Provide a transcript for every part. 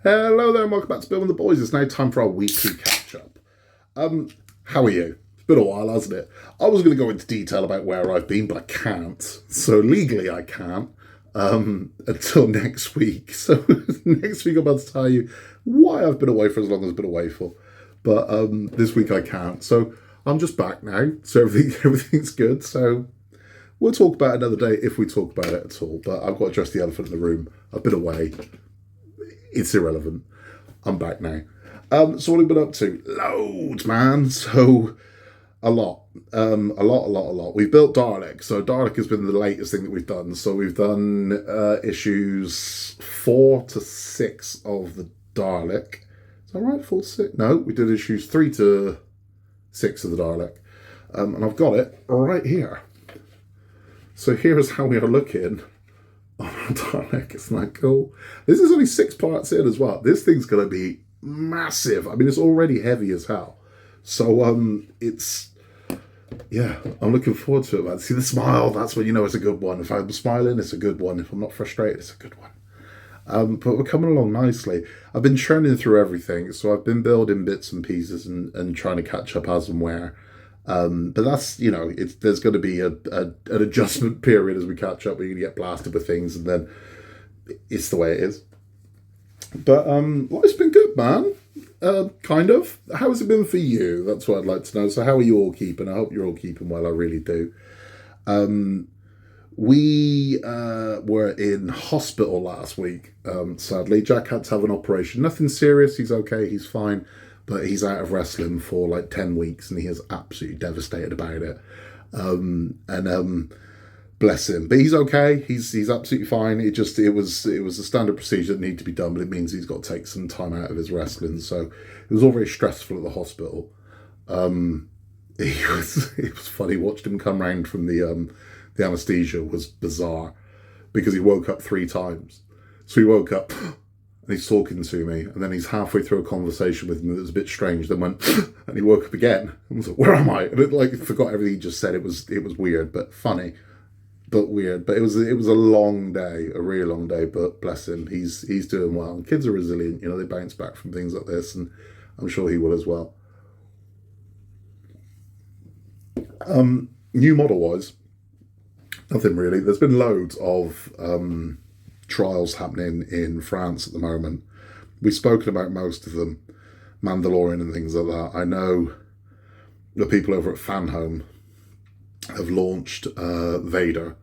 Hello there and welcome back to Bill and the Boys. It's now time for our weekly catch-up. How are you? It's been a while, hasn't it? I was going to go into detail about where I've been, but I can't. So legally I can't until next week. So next week I'm about to tell you why I've been away for as long as I've been away for. But this week I can't. So I'm just back now. So everything's good. So we'll talk about it another day if we talk about it at all. But I've got to address the elephant in the room. I've been away. It's irrelevant. I'm back now. So what have we been up to? Loads, man. So a lot. A lot. We've built Dalek. So Dalek has been the latest thing that we've done. So we've done issues 4 to 6 of the Dalek. Is that right? 4 to 6? No, we did issues 3 to 6 of the Dalek. And I've got it right here. So here's how we are looking. Oh, Dalek, isn't that cool? This is only 6 parts in as well. This thing's going to be massive. I mean, it's already heavy as hell. So, yeah, I'm looking forward to it, man. See the smile? That's when you know it's a good one. If I'm smiling, it's a good one. If I'm not frustrated, it's a good one. But we're coming along nicely. I've been churning through everything. So I've been building bits and pieces and trying to catch up as and where. But that's, you know, there's going to be an adjustment period as we catch up. We're going to get blasted with things, and then it's the way it is. But life's been good, man. Kind of. How has it been for you? That's what I'd like to know. So how are you all keeping? I hope you're all keeping well. I really do. We were in hospital last week, sadly. Jack had to have an operation. Nothing serious. He's okay. He's fine. But he's out of wrestling for like 10 weeks and he is absolutely devastated about it. Bless him. But he's okay. He's absolutely fine. It was a standard procedure that needed to be done, but it means he's got to take some time out of his wrestling. So it was all very stressful at the hospital. It was funny. Watched him come round from the anaesthesia was bizarre because he woke up 3 times. So he woke up and he's talking to me, and then he's halfway through a conversation with me that was a bit strange, then went, and he woke up again, and was like, where am I? And it forgot everything he just said. It was weird, but funny, but weird. But it was a long day, a really long day, but bless him, he's doing well. And kids are resilient, you know, they bounce back from things like this, and I'm sure he will as well. New model-wise, nothing really. There's been loads of trials happening in France at the moment. We've spoken about most of them, Mandalorian and things like that. I know the people over at Fanhome have launched Vader,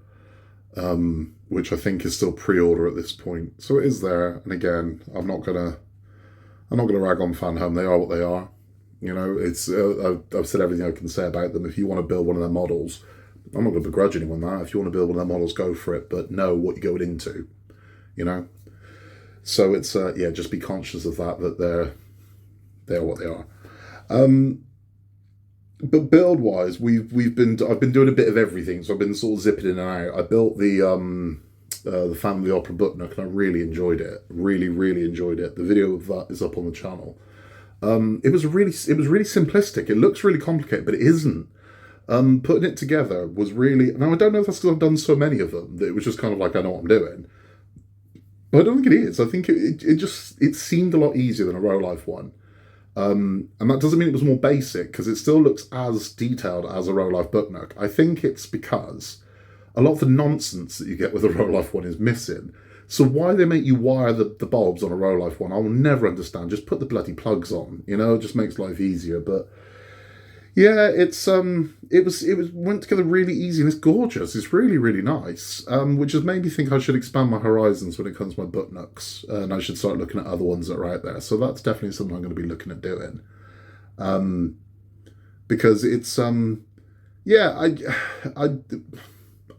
which I think is still pre-order at this point. So it is there. And again, I'm not gonna rag on Fanhome. They are what they are. You know, it's I've said everything I can say about them. If you want to build one of their models, I'm not going to begrudge anyone that. If you want to build one of their models, go for it. But know what you're going into. You know, so it's just be conscious of that they're what they are. But build wise, I've been doing a bit of everything. So I've been sort of zipping in and out. I built the Family Opera book nook, and I really enjoyed it. Really enjoyed it. The video of that is up on the channel. It was really simplistic. It looks really complicated, but it isn't. Putting it together was really. Now I don't know if that's because I've done so many of them that it was just kind of like I know what I'm doing. But I don't think it is. I think it seemed a lot easier than a Row Life one. And that doesn't mean it was more basic, because it still looks as detailed as a Row Life book nook. I think it's because a lot of the nonsense that you get with a Row Life one is missing. So why they make you wire the bulbs on a Row Life one, I will never understand. Just put the bloody plugs on, you know, it just makes life easier. But yeah, it went together really easy, and it's gorgeous. It's really nice, which has made me think I should expand my horizons when it comes to my book nooks, and I should start looking at other ones that are out there. So that's definitely something I'm going to be looking at doing, because it's I'm not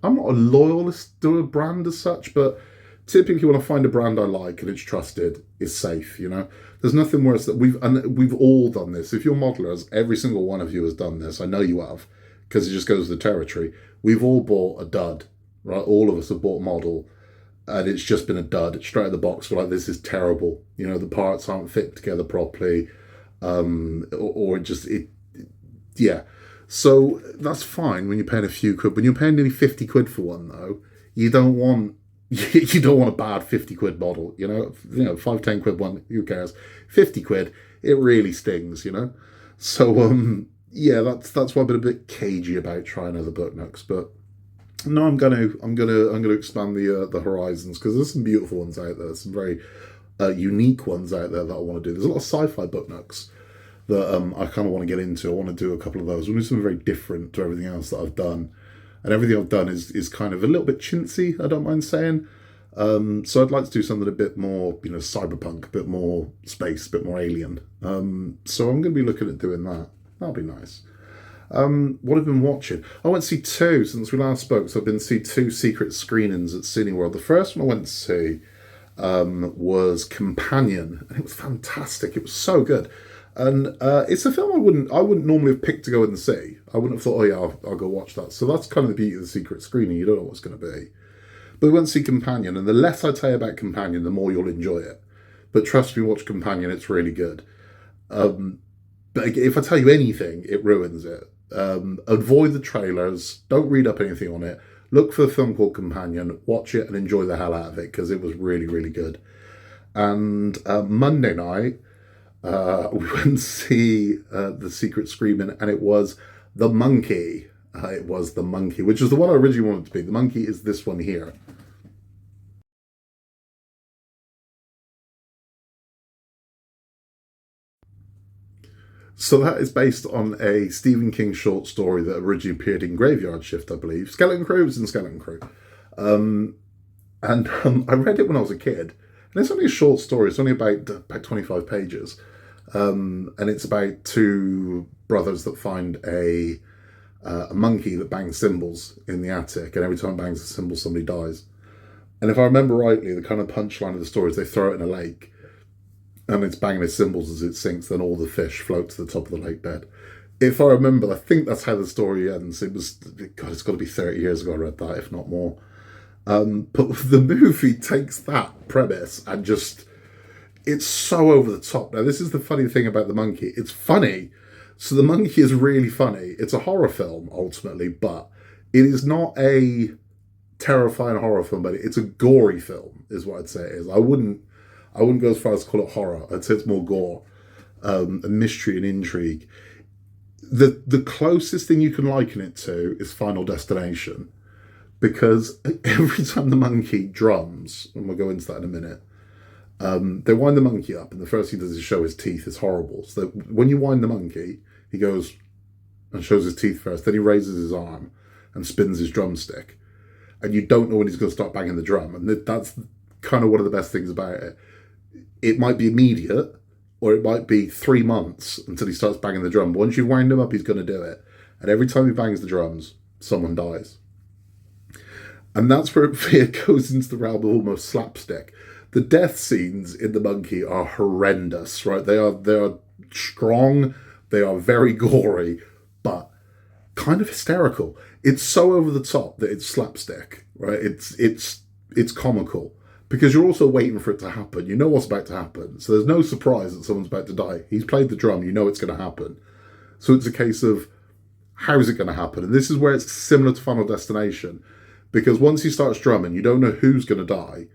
a loyalist to a brand as such, but typically when I find a brand I like and it's trusted, it's safe, you know. There's nothing worse that we've all done this. If you're modelers, every single one of you has done this. I know you have, because it just goes with the territory. We've all bought a dud, right? All of us have bought a model, and it's just been a dud. It's straight out of the box. We're like, this is terrible. You know, the parts aren't fit together properly, yeah. So that's fine when you're paying a few quid. When you're paying nearly 50 quid for one, though, you don't want You don't want a bad 50 quid model, five, 10 quid one, who cares? 50 quid, it really stings, So, yeah, that's why I've been a bit cagey about trying other book nooks, but no, I'm gonna expand the horizons because there's some beautiful ones out there, some very unique ones out there that I want to do. There's a lot of sci-fi book nooks that I kind of want to get into. I want to do a couple of those. I want to do something very different to everything else that I've done, and everything I've done is kind of a little bit chintzy. I don't mind saying. So I'd like to do something a bit more, cyberpunk, a bit more space, a bit more alien. So I'm going to be looking at doing that. That'll be nice. What have I been watching? I went to see two since we last spoke. So I've been to see two secret screenings at Cineworld. The first one I went to see was Companion, and it was fantastic. It was so good, and it's a film I wouldn't normally have picked to go and see. I wouldn't have thought, oh yeah, I'll go watch that. So that's kind of the beauty of the secret screening. You don't know what's going to be. But we went to see Companion, and the less I tell you about Companion, the more you'll enjoy it. But trust me, watch Companion; it's really good. But if I tell you anything, it ruins it. Avoid the trailers. Don't read up anything on it. Look for the film called Companion. Watch it and enjoy the hell out of it because it was really, really good. And Monday night, we went to see The Secret Screaming, and it was The Monkey. It was The Monkey, which is the one I originally wanted to be. The Monkey is this one here. So that is based on a Stephen King short story that originally appeared in Graveyard Shift, I believe. Skeleton Crew was in Skeleton Crew. And I read it when I was a kid. And it's only a short story. It's only about 25 pages. And it's about two brothers that find a monkey that bangs cymbals in the attic. And every time it bangs a cymbal, somebody dies. And if I remember rightly, the kind of punchline of the story is they throw it in a lake. And it's banging its cymbals as it sinks, then all the fish float to the top of the lake bed. If I remember, I think that's how the story ends. God, it's got to be 30 years ago I read that, if not more. But the movie takes that premise and it's so over the top. Now, this is the funny thing about The Monkey. It's funny. So The Monkey is really funny. It's a horror film, ultimately, but it is not a terrifying horror film, but it's a gory film, is what I'd say it is. I wouldn't go as far as to call it horror. I'd say it's more gore, and mystery and intrigue. The closest thing you can liken it to is Final Destination, because every time the monkey drums, and we'll go into that in a minute, they wind the monkey up, and the first thing he does is show his teeth. It's horrible. So when you wind the monkey, he goes and shows his teeth first, then he raises his arm and spins his drumstick, and you don't know when he's going to start banging the drum, and that's kind of one of the best things about it. It might be immediate, or it might be 3 months until he starts banging the drum. But once you wind him up, he's going to do it. And every time he bangs the drums, someone dies. And that's where it goes into the realm of almost slapstick. The death scenes in The Monkey are horrendous, right? They are strong, they are very gory, but kind of hysterical. It's so over the top that it's slapstick, right? It's comical. Because you're also waiting for it to happen. You know what's about to happen. So there's no surprise that someone's about to die. He's played the drum. You know it's going to happen. So it's a case of, how is it going to happen? And this is where it's similar to Final Destination. Because once he starts drumming, you don't know who's going to die.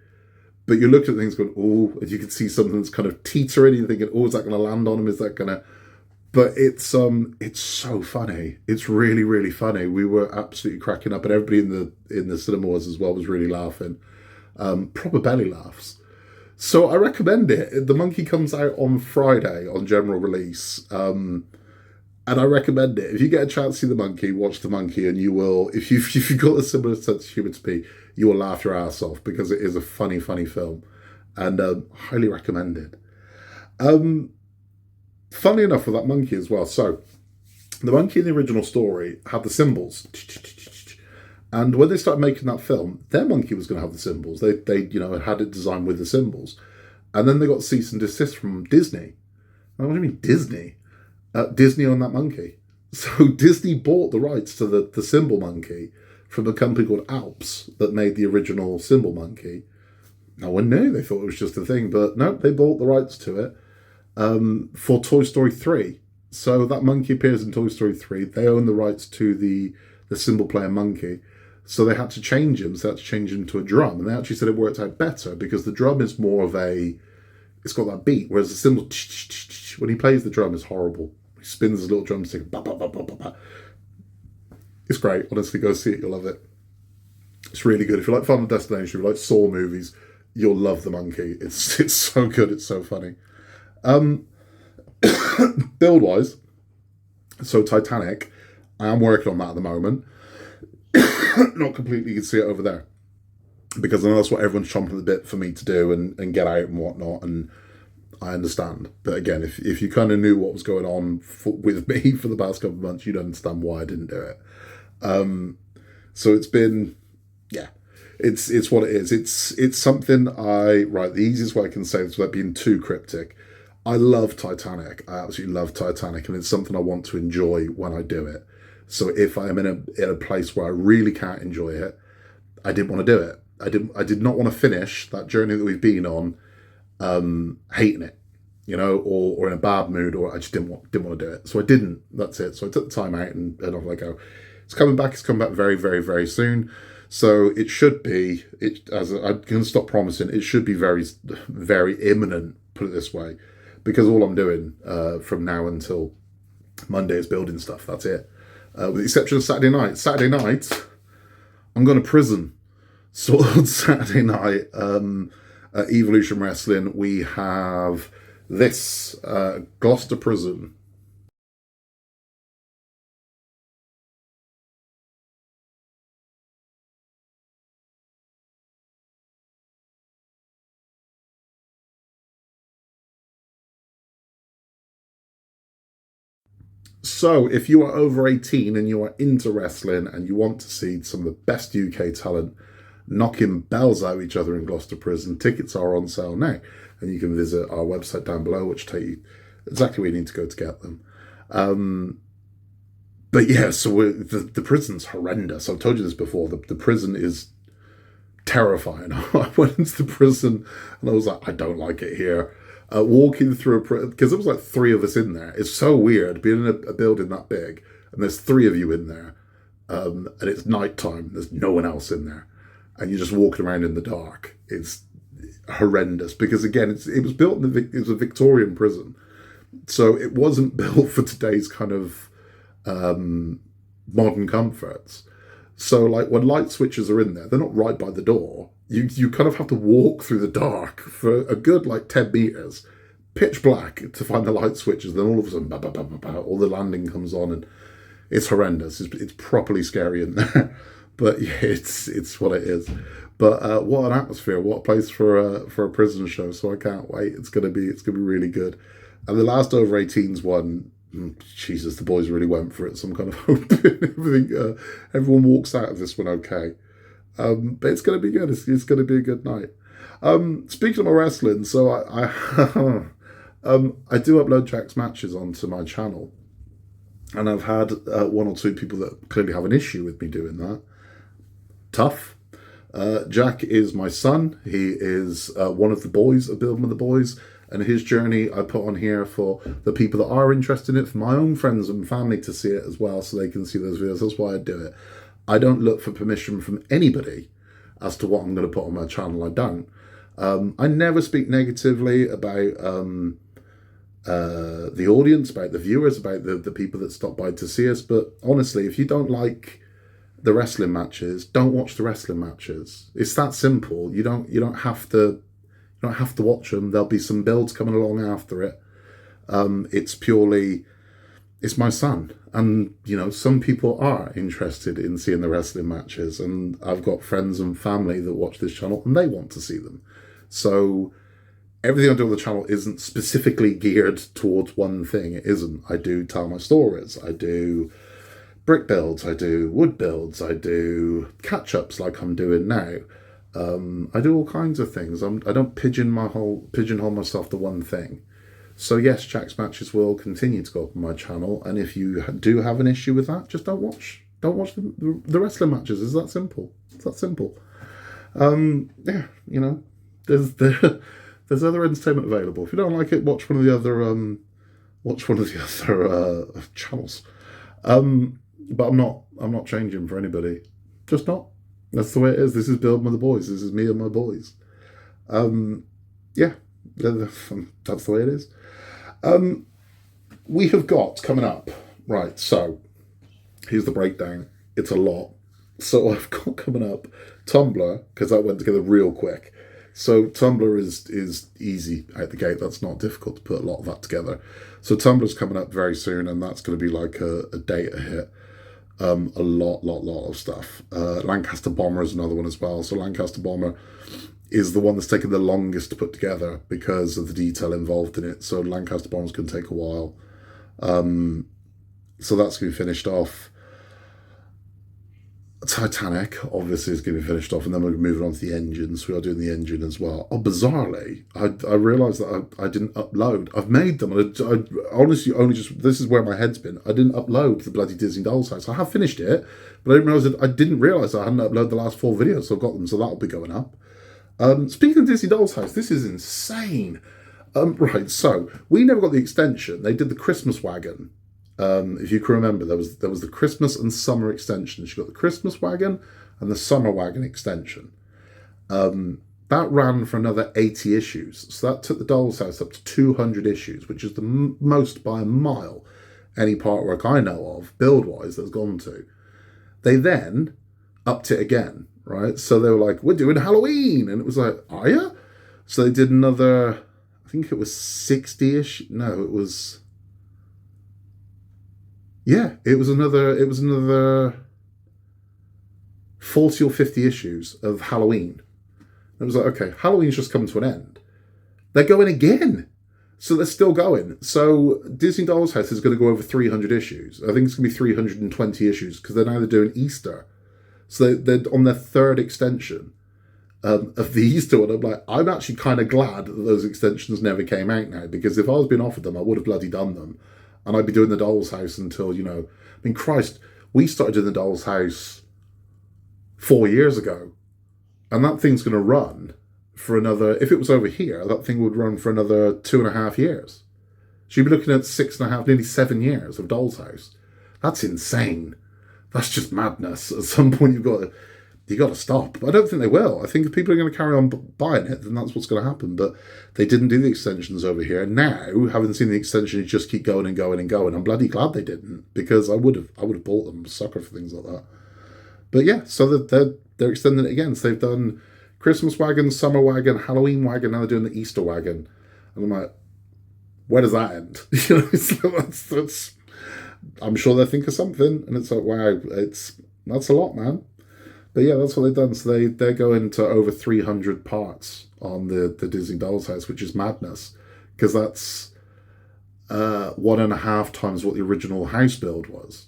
But you look at things going, oh, and you can see something that's kind of teetering. And you're thinking, oh, is that going to land on him? Is that going to... But it's so funny. It's really, really funny. We were absolutely cracking up. And everybody in the cinema was as well, was really laughing. Proper belly laughs. So I recommend it. The Monkey comes out on Friday on general release. And I recommend it. If you get a chance to see The Monkey, watch The Monkey, and you will, if you've got a similar sense of humour to me, you will laugh your ass off because it is a funny, funny film. And highly recommended. Funnily enough with that monkey as well. So the monkey in the original story had the cymbals. And when they started making that film, their monkey was going to have the cymbals. They had it designed with the cymbals. And then they got cease and desist from Disney. What do you mean Disney? Disney owned that monkey. So Disney bought the rights to the cymbal monkey from a company called Alps that made the original cymbal monkey. No one knew. They thought it was just a thing. But no, they bought the rights to it for Toy Story 3. So that monkey appears in Toy Story 3. They own the rights to the cymbal player monkey. So they had to change him. So they had to change him to a drum. And they actually said it worked out better because the drum is more of it's got that beat, whereas the cymbal, when he plays the drum, is horrible. He spins his little drumstick. Bah, bah, bah, bah, bah, bah. It's great. Honestly, go see it. You'll love it. It's really good. If you like Final Destination, if you like Saw movies, you'll love The Monkey. It's so good. It's so funny. Build-wise, so Titanic, I am working on that at the moment. Not completely, you can see it over there. Because I know that's what everyone's chomping at the bit for me to do and get out and whatnot, and I understand. But again, if you kind of knew what was going on with me for the past couple of months, you'd understand why I didn't do it. So it's been, yeah, it's what it is. It's something the easiest way I can say this without being too cryptic. I love Titanic. I absolutely love Titanic, and it's something I want to enjoy when I do it. So if I'm in a place where I really can't enjoy it, I didn't want to do it. I did not want to finish that journey that we've been on, hating it, or in a bad mood, or I just didn't want to do it. So I didn't. That's it. So I took the time out and off I go. It's coming back. It's coming back very, very, very soon. So it should be. As I can stop promising, it should be very, very imminent. Put it this way, because all I'm doing from now until Monday is building stuff. That's it. With the exception of Saturday night. Saturday night, I'm going to prison. So on Saturday night, at Evolution Wrestling, we have this Gloucester Prison. So if you are over 18 and you are into wrestling and you want to see some of the best UK talent knocking bells out of each other in Gloucester Prison, tickets are on sale now. And you can visit our website down below, which will tell you exactly where you need to go to get them. But yeah, so the prison's horrendous. I've told you this before. The prison is terrifying. I went into the prison and I was like, I don't like it here. Walking through a prison, because there was like 3 of us in there. It's so weird being in a building that big and there's 3 of you in there, and it's nighttime. There's no one else in there, and you're just walking around in the dark. It's horrendous because again, it was built it was a Victorian prison, so it wasn't built for today's kind of modern comforts. So like when light switches are in there, they're not right by the door. You kind of have to walk through the dark for a good like 10 meters, pitch black, to find the light switches. Then all of a sudden, bah, bah, bah, bah, bah, all the landing comes on, and it's horrendous. It's properly scary in there. But yeah, it's what it is. But what an atmosphere! What a place for a prison show! So I can't wait. It's gonna be really good. And the last over 18s one, Jesus, the boys really went for it. So I'm kind of hoping everyone walks out of this one okay. But it's going to be good. It's going to be a good night. Speaking of my wrestling, so I do upload Jack's matches onto my channel, and I've had 1 or 2 people that clearly have an issue with me doing that. Tough. Jack is my son. He is one of the boys of Building with the Boys, and his journey I put on here for the people that are interested in it, for my own friends and family to see it as well, so they can see those videos. That's why I do it. I don't look for permission from anybody as to what I'm going to put on my channel. I don't. I never speak negatively about the audience, about the viewers, about the people that stop by to see us. But honestly, if you don't like the wrestling matches, don't watch the wrestling matches. It's that simple. You don't have to watch them. There'll be some builds coming along after it. It's my son. And, some people are interested in seeing the wrestling matches. And I've got friends and family that watch this channel and they want to see them. So everything I do on the channel isn't specifically geared towards one thing. It isn't. I do tell my stories. I do brick builds. I do wood builds. I do catch-ups like I'm doing now. I do all kinds of things. I don't pigeonhole myself to one thing. So yes, Jack's matches will continue to go up on my channel, and if you do have an issue with that, just don't watch the wrestling matches. It's that simple. It's that simple. Yeah, there's other entertainment available. If you don't like it, watch one of the other channels. But I'm not changing for anybody. Just not. That's the way it is. This is building with the boys. This is me and my boys. Yeah, that's the way it is. We have got coming up, right, so here's the breakdown. It's a lot. So I've got coming up Tumblr, because that went together real quick. So Tumblr is easy out the gate. That's not difficult to put a lot of that together. So Tumblr's coming up very soon, and that's going to be like a data hit. A lot of stuff. Lancaster Bomber is another one as well. So Lancaster Bomber is the one that's taken the longest to put together because of the detail involved in it. So Lancaster Bombers can take a while. So that's going to be finished off. Titanic, obviously, is going to be finished off, and then we're moving on to the engines. We are doing the engine as well. Oh, bizarrely, I realised that I didn't upload. I've made them, and I honestly only just, this is where my head's been. I didn't upload the bloody Disney Dolls House. I have finished it, but I didn't realise I hadn't uploaded the last 4 videos, so I've got them, so that'll be going up. Speaking of Disney Dolls House, this is insane. Right, so we never got the extension. They did the Christmas wagon. If you can remember, there was the Christmas and summer extensions. You got the Christmas wagon and the summer wagon extension. That ran for another 80 issues. So that took the Doll's House up to 200 issues, which is the most by a mile any partwork I know of, build-wise, that's gone to. They then upped it again, right? So they were like, we're doing Halloween. And it was like, are you? So they did another, I think it was 60-ish. No, it was... Yeah, it was another 40 or 50 issues of Halloween. It was like, okay, Halloween's just come to an end. They're going again. So they're still going. So Disney Doll's House is going to go over 300 issues. I think it's going to be 320 issues because they're now doing Easter. So they're on their 3rd extension of the Easter one. I'm like, I'm actually kind of glad that those extensions never came out now, because if I was being offered them, I would have bloody done them. And I'd be doing the Doll's House until, I mean, Christ, we started doing the Doll's House 4 years ago. And that thing's going to run for another, if it was over here, that thing would run for another 2.5 years. So you'd be looking at 6.5, nearly 7 years of Doll's House. That's insane. That's just madness. At some point, you've got to stop. But I don't think they will. I think if people are going to carry on buying it, then that's what's going to happen. But they didn't do the extensions over here. Now, having seen the extensions just keep going and going and going, I'm bloody glad they didn't, because I would have bought them. I'm a sucker for things like that. But yeah, so they're extending it again. So they've done Christmas wagon, summer wagon, Halloween wagon. Now they're doing the Easter wagon, and I'm like, where does that end? That's I'm sure they think of something, and it's like, wow, that's a lot, man. But yeah, that's what they've done. So they're going to over 300 parts on the Disney Doll's House, which is madness, because that's 1.5 times what the original house build was.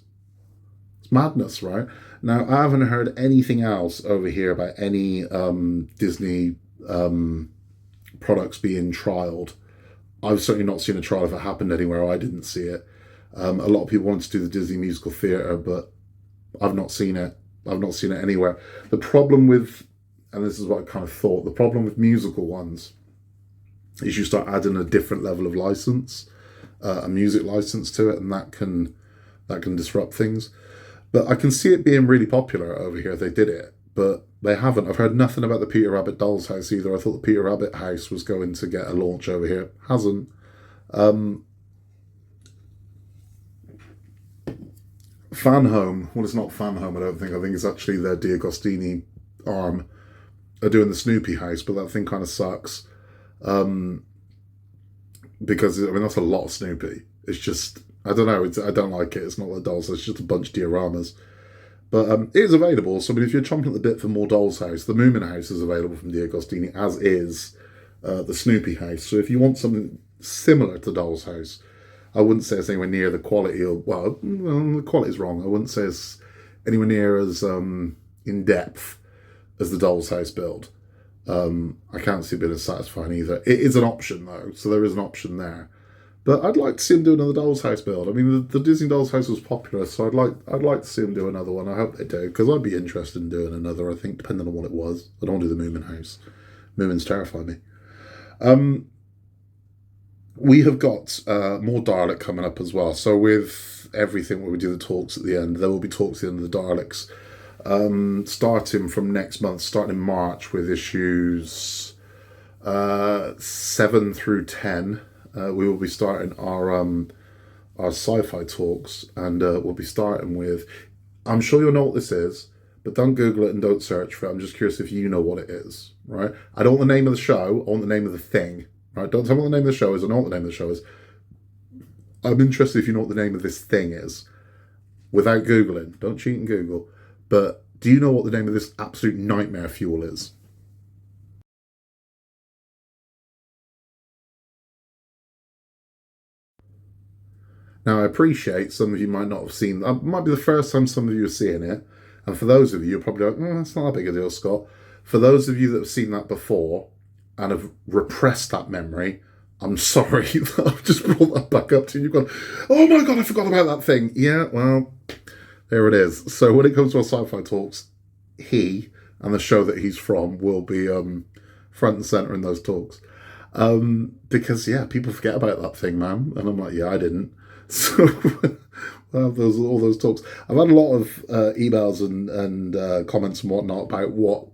It's madness, right? Now, I haven't heard anything else over here about any Disney products being trialed. I've certainly not seen a trial if it happened anywhere. I didn't see it. A lot of people wanted to do the Disney Musical Theatre, but I've not seen it. I've not seen it anywhere. The problem with, and this is what I kind of thought, the problem with musical ones is you start adding a different level of license, a music license to it, and that can disrupt things. But I can see it being really popular over here if they did it, but they haven't. I've heard nothing about the Peter Rabbit Doll's House either. I thought the Peter Rabbit house was going to get a launch over here. Hasn't. Fan Home, well, it's not Fan Home, I don't think. I think it's actually their D'Agostini arm are doing the Snoopy house, but that thing kind of sucks. Because, I mean, that's a lot of Snoopy. It's just, I don't know, I don't like it. It's not like dolls, it's just a bunch of dioramas. But it is available, so I mean, if you're chomping at the bit for more Doll's House, the Moomin House is available from D'Agostini, as is the Snoopy house. So if you want something similar to Doll's House, I wouldn't say it's anywhere near the quality of, well, the quality's wrong. I wouldn't say it's anywhere near as in depth as the Doll's House build. I can't see it being as satisfying either. It is an option though, so there is an option there. But I'd like to see him do another Doll's House build. I mean, the Disney Doll's House was popular, so I'd like to see him do another one. I hope they do, because I'd be interested in doing another, I think, depending on what it was. I don't want to do the Moomin House. Moomins terrify me. We have got more Dalek coming up as well. So with everything where we do the talks at the end, there will be talks at the end of the Daleks. starting from next month, starting in March with issues 7 through 10. We will be starting our sci-fi talks, and we'll be starting with, I'm sure you'll know what this is, but don't Google it and don't search for it. I'm just curious if you know what it is, right? I don't want the name of the show, I want the name of the thing, right? Don't tell me what the name of the show is, I know what the name of the show is. I'm interested if you know what the name of this thing is. Without Googling, don't cheat and Google, but do you know what the name of this absolute nightmare fuel is? Now, I appreciate some of you might not have seen that. It might be the first time some of you are seeing it. And for those of you, you're probably like, that's not that big a deal, Scott. For those of you that have seen that before and have repressed that memory, I'm sorry that I've just brought that back up to you. You've gone, oh my God, I forgot about that thing. Yeah, well, there it is. So when it comes to our sci-fi talks, he and the show that he's from will be front and centre in those talks. Because, yeah, people forget about that thing, man. And I'm like, yeah, I didn't. So we'll have all those talks. I've had a lot of emails and comments and whatnot about what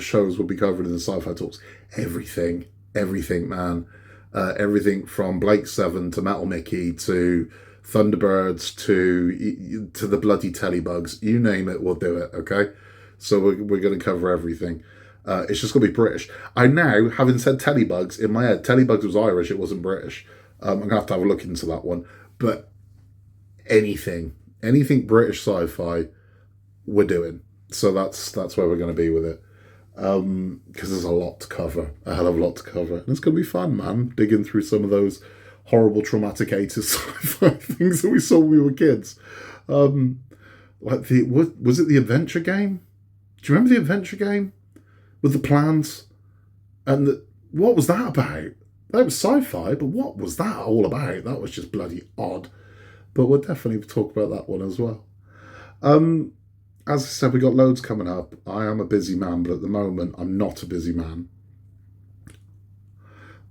shows will be covered in the sci-fi talks. Everything, man. Everything from Blake Seven to Metal Mickey to Thunderbirds to the bloody Telebugs. You name it, we'll do it, okay? So we're going to cover everything. It's just going to be British. I now, having said Telebugs, in my head, Telebugs was Irish, it wasn't British. I'm going to have a look into that one. But anything British sci-fi, we're doing. So that's where we're going to be with it. Because there's a lot to cover, a hell of a lot to cover. And it's going to be fun, man, digging through some of those horrible, traumatic 80s sci-fi things that we saw when we were kids. Like was it the adventure game? Do you remember the adventure game? With the plans? And what was that about? That was sci-fi, but what was that all about? That was just bloody odd. But we'll definitely talk about that one as well. As I said, we got loads coming up. I am a busy man, but at the moment, I'm not a busy man.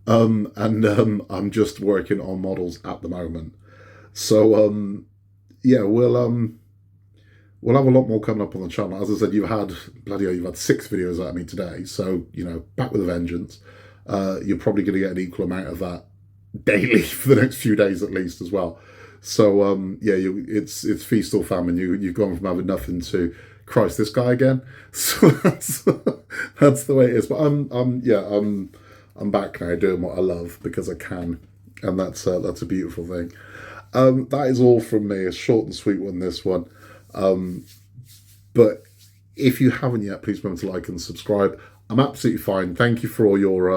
I'm just working on models at the moment. So, yeah, we'll have a lot more coming up on the channel. As I said, you've had 6 videos out of me today. So, back with a vengeance. You're probably going to get an equal amount of that daily for the next few days at least as well. So yeah, it's feast or famine. You've gone from having nothing to Christ, this guy again. So that's the way it is. But I'm back now doing what I love because I can, and that's a beautiful thing. That is all from me. A short and sweet one, this one. But if you haven't yet, please remember to like and subscribe. I'm absolutely fine. Thank you for all your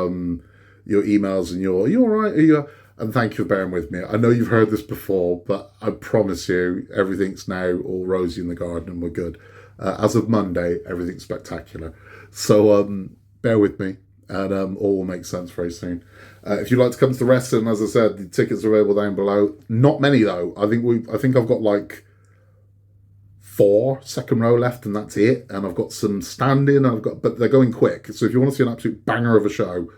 emails and are you all right? Are you? And thank you for bearing with me. I know you've heard this before, but I promise you, everything's now all rosy in the garden and we're good. As of Monday, everything's spectacular. So bear with me, and all will make sense very soon. If you'd like to come to the wrestling, as I said, the tickets are available down below. Not many though. I think I've got like 4 second row left, and that's it. And I've got some standing. But they're going quick. So if you want to see an absolute banger of a show,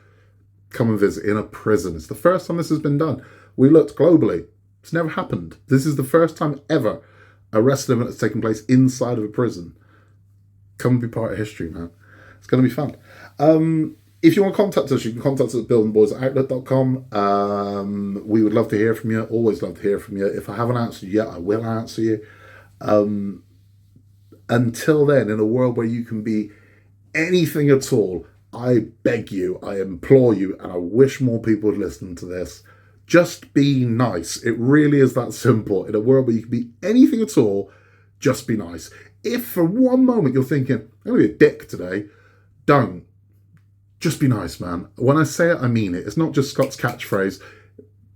come and visit in a prison. It's the first time this has been done. We looked globally. It's never happened. This is the first time ever a wrestling event has taken place inside of a prison. Come and be part of history, man. It's going to be fun. If you want to contact us, you can contact us at buildingboys@outlook.com. We would love to hear from you. Always love to hear from you. If I haven't answered you yet, I will answer you. Until then, in a world where you can be anything at all, I beg you, I implore you, and I wish more people would listen to this. Just be nice. It really is that simple. In a world where you can be anything at all, just be nice. If for one moment you're thinking, I'm going to be a dick today, don't. Just be nice, man. When I say it, I mean it. It's not just Scott's catchphrase.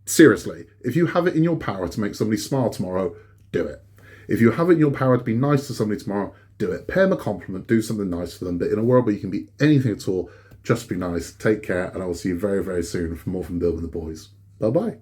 Seriously, if you have it in your power to make somebody smile tomorrow, do it. If you have it in your power to be nice to somebody tomorrow, do it. Pay them a compliment, do something nice for them. But in a world where you can be anything at all, just be nice. Take care, and I will see you very, very soon for more from Building the Boys. Bye-bye.